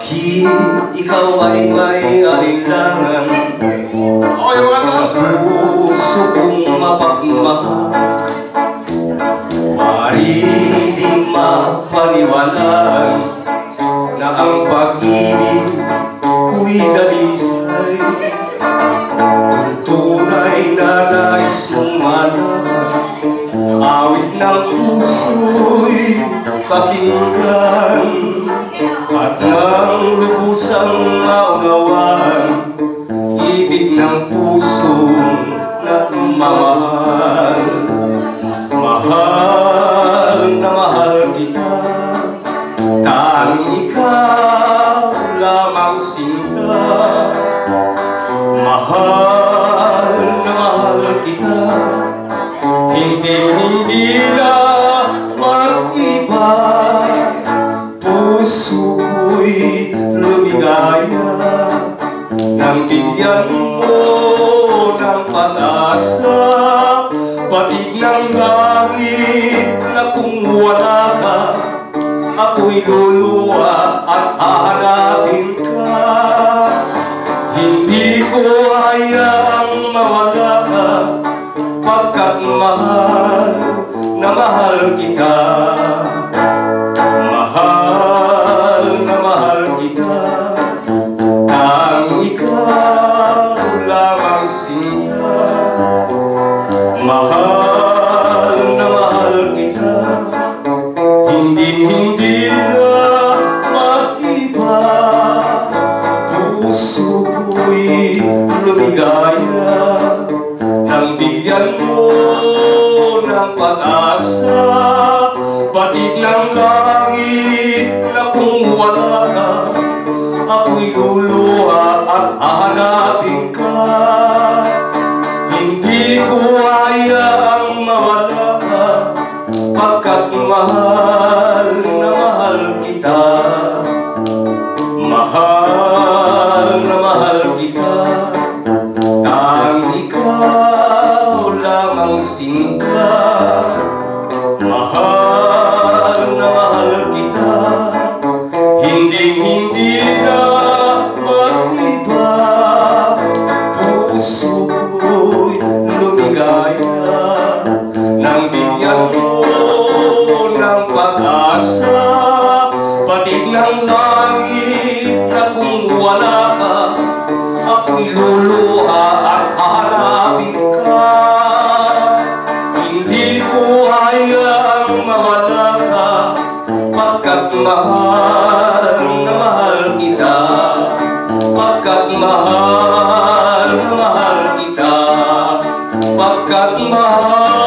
Bakit ikaw ay may alinlangan sa puso kong mapagmahal? Mari di mapaniwalaan na ang pag-ibig ko'y dalisay. Kung tunay na nais mong malaman, awit ng puso'y pakinggan, at nang lubusang maunawaan ibig ng pusong nagmamahal. Mahal na mahal kita, tanging ikaw lamang sinta. Mahal na mahal kita, hindi na mag-iba. Puso ko'y lumigaya nang bigyan mo ng pag-asa. Patig ng langit na kung wala ka, ako'y luluha at hahanapin ka. Hindi ko hayaang mawala ka, pagkat mahal na mahal kita. Mahal na mahal kita, tanging ikaw lamang sinta. Mahal na mahal kita, hindi na mag-iba. Puso ko'y lumigaya nang bigyan mo ng pag-asa. Patig ng langit na kung wala ka, ako'y luluha at hahanapin ka. Hindi ko hayaang mawala ka, pagkat mahal na mahal kita. Mahal na mahal kita, tanging ikaw lamang sinta. Mahal na mahal kita, hindi na mag-iba. Puso ko'y lumigaya nang bigyan mo ng pag-asa. Patig ng langit na kung wala ka, ako'y luluha at hahanapin ka. Hindi ko hayaang mawala ka, pagkat mahal na mahal kita. Pagkat mahal na mahal kita, pagkat mahal